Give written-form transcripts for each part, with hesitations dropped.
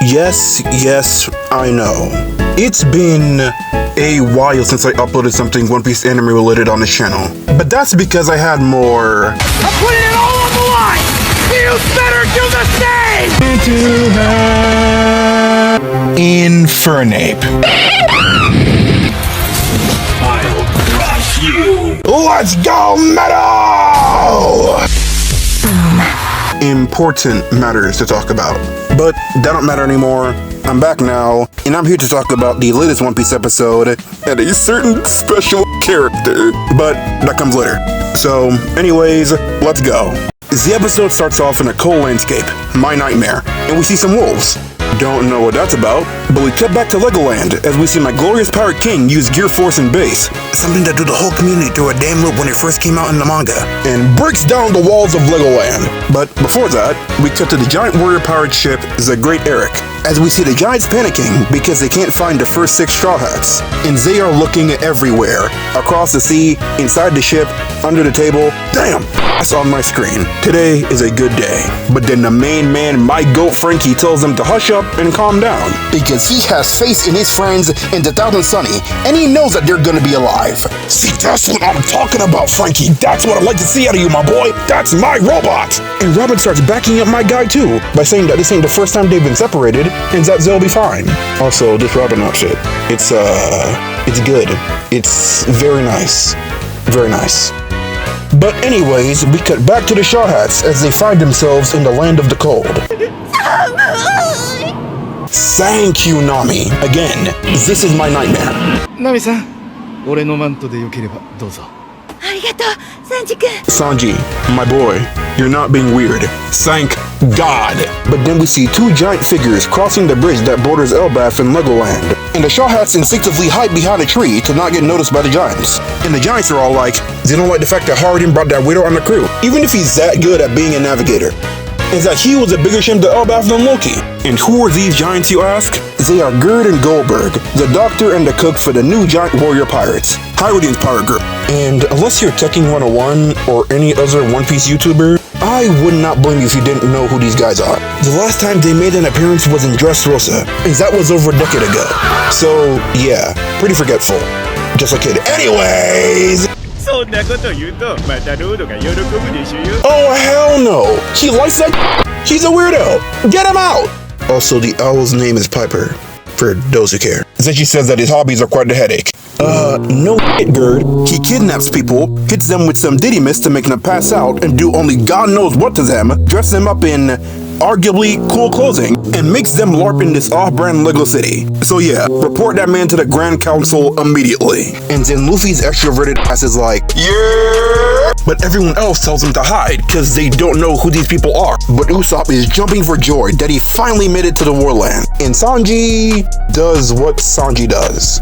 Yes, I know. It's been a while since I uploaded something One Piece anime related on this channel. But that's because I had more... I'm putting it all on the line! You better do the same! Infernape. I'll crush you! Let's go, metal! Important matters to talk about. But that don't matter anymore. I'm back now, and I'm here to talk about the latest One Piece episode and a certain special character. But that comes later. So, anyways, let's go. The episode starts off in a cold landscape, my nightmare, and we see some wolves. Don't know what that's about, but we cut back to Legoland as we see my glorious pirate king use gear force and base, something that drew the whole community through a damn loop when it first came out in the manga, and breaks down the walls of Legoland. But before that, we cut to the giant warrior pirate ship, the Great Eric, as we see the giants panicking because they can't find the first 6 Straw Hats, and they are looking everywhere, across the sea, inside the ship, under the table. Damn, that's on my screen. Today is a good day. But then the main man, my goat Frankie, tells them to hush up and calm down, because he has faith in his friends in the Thousand Sunny, and he knows that they're gonna be alive. See, that's what I'm talking about, Frankie. That's what I'd like to see out of you, my boy. That's my robot. And Robin starts backing up my guy too, by saying that this ain't the first time they've been separated, and that they'll be fine. Also, this Robin outfit, it's good. It's very nice. Very nice. But anyways, we cut back to the Straw Hats as they find themselves in the land of the cold. Thank you, Nami. Again, this is my nightmare. Nami-san, 俺のマントでよければどうぞ。ありがとう、サンジ君。 Sanji, my boy, you're not being weird. Thank God. But then we see 2 giant figures crossing the bridge that borders Elbaf in Legoland. And the Straw Hats instinctively hide behind a tree to not get noticed by the giants. And the giants are all like, they don't like the fact that Harden brought that widow on the crew, even if he's that good at being a navigator. Is that he was a bigger ship to Elbaf than Loki. And who are these giants, you ask? They are Gerd and Goldberg, the doctor and the cook for the new giant warrior pirates, Hyrudian's pirate group. And unless you're Teching 101 or any other One Piece YouTuber, I would not blame you if you didn't know who these guys are. The last time they made an appearance was in Dressrosa, and that was over a decade ago. So, yeah, pretty forgetful. Just a kid. Anyways!そんなこと言うとまたロードが喜ぶでしょよ。 Oh, hell no! He likes that. He's a weirdo! Get him out! Also, the owl's name is Piper, for those who care. Then she says that his hobbies are quite a headache. No shit, Gerd. He kidnaps people, hits them with some ditty mist to make them pass out, and do only God knows what to them, dress them up in arguably cool clothing, and makes them LARP in this off-brand Lego City. So yeah, report that man to the Grand Council immediately. And then Luffy's extroverted ass is like, yeah! But everyone else tells him to hide, cause they don't know who these people are. But Usopp is jumping for joy that he finally made it to the Warland. And Sanji does what Sanji does.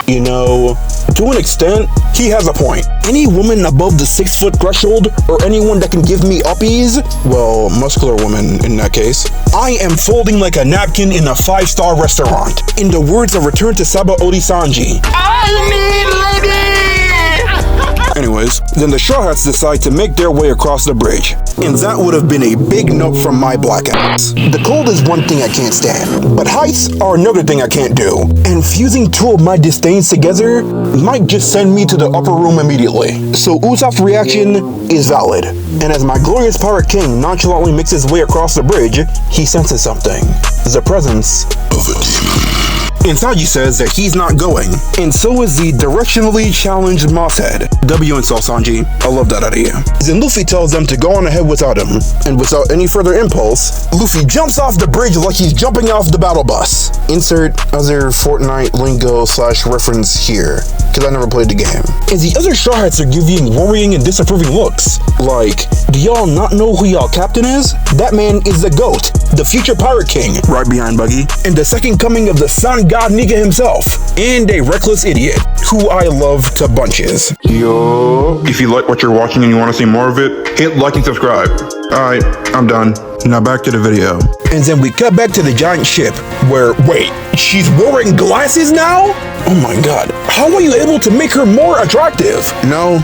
You know, to an extent, he has a point. Any woman above the 6-foot threshold, or anyone that can give me uppies, well, muscular woman in that case, I am folding like a napkin in a 5-star restaurant. In the words of Return to Sabaody Sanji. I need lady! Anyways, then the Straw Hats decide to make their way across the bridge. And that would have been a big note from my black ass. The cold is one thing I can't stand, but heights are another thing I can't do. And fusing 2 of my disdains together might just send me to the upper room immediately. So Usopp's reaction is valid. And as my glorious pirate king nonchalantly makes his way across the bridge, he senses something. The presence of a demon. And Sanji says that he's not going, and so is the directionally challenged Mosshead. W insult Sanji, I love that idea. Then Luffy tells them to go on ahead without him, and without any further impulse, Luffy jumps off the bridge like he's jumping off the battle bus. Insert other Fortnite lingo / reference here, cause I never played the game. And the other Straw Hats are giving worrying and disapproving looks. Like, do y'all not know who y'all captain is? That man is the GOAT, the future pirate king, right behind Buggy, and the second coming of the sun god Nika himself, and a reckless idiot, who I love to bunches. Yo, if you like what you're watching and you want to see more of it, hit like and subscribe. Alright, I'm done. Now back to the video. And then we cut back to the giant ship where, wait, she's wearing glasses now? Oh my god. How are you able to make her more attractive? No.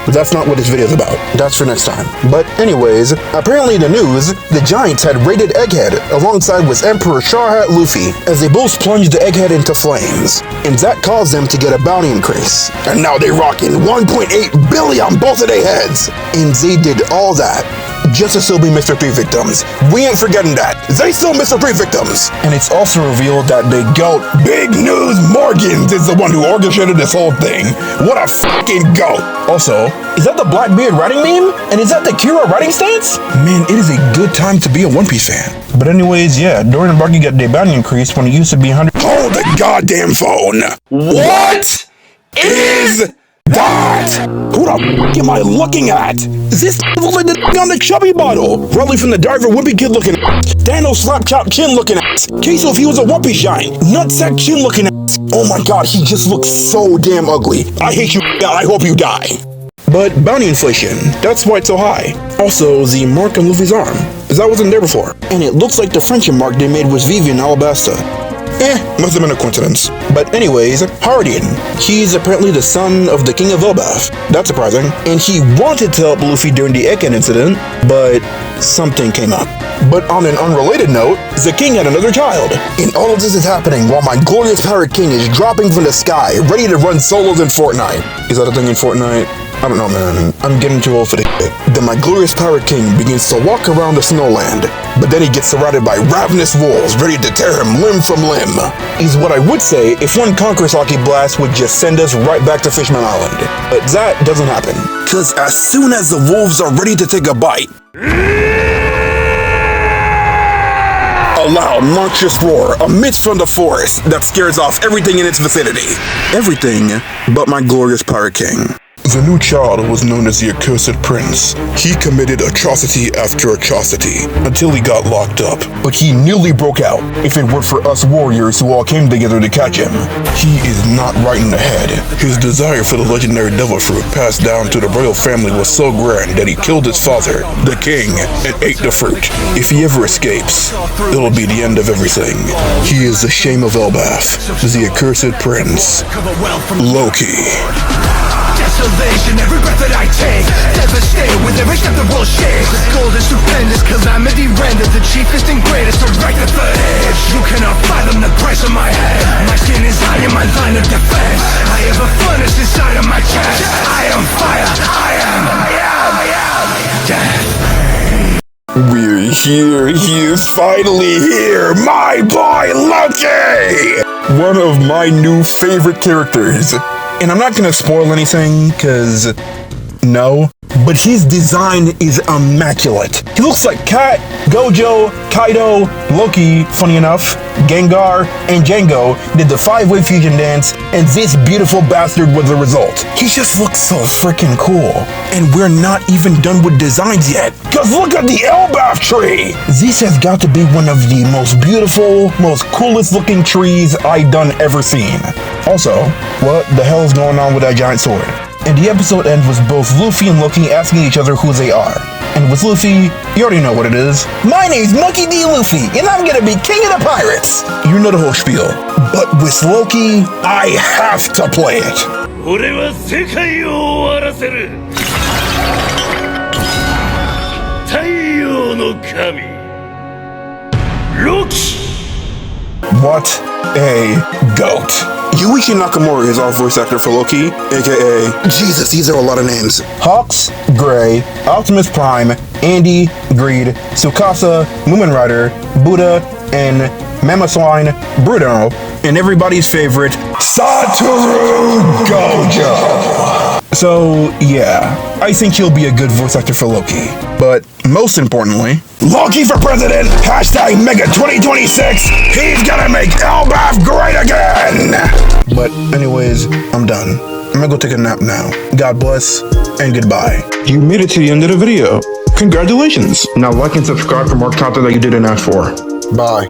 That's not what this video is about. That's for next time. But anyways, apparently in the news, the Giants had raided Egghead alongside with Emperor Shawhat Luffy as they both plunged the Egghead into flames. And that caused them to get a bounty increase. And now they rocking 1.8 billion both of their heads. And they did all that just to still be Mr. 3 victims. We ain't forgetting that. They still Mr. 3 victims. And it's also revealed that the GOAT, Big News Morgans, is the one who orchestrated this whole thing. What a fucking GOAT. Also, is that the Blackbeard writing meme? And is that the Kira writing stance? Man, it is a good time to be a One Piece fan. But anyways, yeah, Dory and Barky got their bounty increase when it used to be 100. Hold the goddamn phone. What is that? Who the f*** am I looking at? This looks like the on the chubby bottle. Probably from the Diver Wimpy Kid looking at. Thanos Slap Chop Chin looking at. Queso if he was a Wumpy Shine. Nutsack Chin looking at. Oh my god, he just looks so damn ugly. I hate you, God, I hope you die. But bounty inflation, that's why it's so high. Also, the mark on Luffy's arm, as that wasn't there before. And it looks like the friendship mark they made with Vivi in Alabasta. Must have been a coincidence. But anyways, Hardian. He's apparently the son of the King of Elbaf. That's surprising. And he wanted to help Luffy during the Egghead incident, but something came up. But on an unrelated note, the king had another child. And all of this is happening while my glorious Pirate King is dropping from the sky, ready to run solos in Fortnite. Is that a thing in Fortnite? I don't know, man. I'm getting too old for this shit. Then my glorious Pirate King begins to walk around the snowland, but then he gets surrounded by ravenous wolves ready to tear him limb from limb. Is what I would say if one Conqueror's Hockey Blast would just send us right back to Fishman Island. But that doesn't happen. Cause as soon as the wolves are ready to take a bite, a loud, monstrous roar emits from the forest that scares off everything in its vicinity. Everything but my glorious Pirate King. The new child was known as the Accursed Prince. He committed atrocity after atrocity until he got locked up. But he nearly broke out if it weren't for us warriors who all came together to catch him. He is not right in the head. His desire for the legendary devil fruit passed down to the royal family was so grand that he killed his father, the king, and ate the fruit. If he ever escapes, it'll be the end of everything. He is the shame of Elbaf, the Accursed Prince, Loki. Desolation, every breath that I take, devastated with every step the world shakes. This gold is stupendous, calamity rendered the chiefest and greatest to wreck the third age. You cannot fathom the price of my head. My skin is high in my line of defense. I have a furnace inside of my chest. I am fire, I am death. We're here, he is finally here, my boy Loki! One of my new favorite characters. And I'm not gonna spoil anything, cause no, but his design is immaculate. He looks like Kat, Gojo, Kaido, Loki, funny enough, Gengar, and Django did the 5-way fusion dance, and this beautiful bastard was the result. He just looks so freaking cool. And we're not even done with designs yet, cause look at the Elbaf tree! This has got to be one of the most beautiful, most coolest looking trees I done ever seen. Also, what the hell is going on with that giant sword? And the episode ends with both Luffy and Loki asking each other who they are. And with Luffy, you already know what it is. My name's Monkey D. Luffy, and I'm gonna be king of the pirates! You know the whole spiel. But with Loki, I have to play it. 俺は世界を終わらせる太陽の神ロキ What a goat. Yuichi Nakamura is our voice actor for Loki, aka... Jesus, these are a lot of names. Hawks, Gray, Optimus Prime, Andy, Greed, Tsukasa, Moomin Rider, Buddha, and Mamoswine, Bruno, and everybody's favorite, Satoru Gojo. So, yeah, I think he'll be a good voice actor for Loki. But most importantly, Loki for president, hashtag Mega 2026, he's gonna make Elbaf great again! But anyways, I'm done. I'm gonna go take a nap now. God bless, and goodbye. You made it to the end of the video. Congratulations! Now like and subscribe for more content that you didn't ask for. Bye.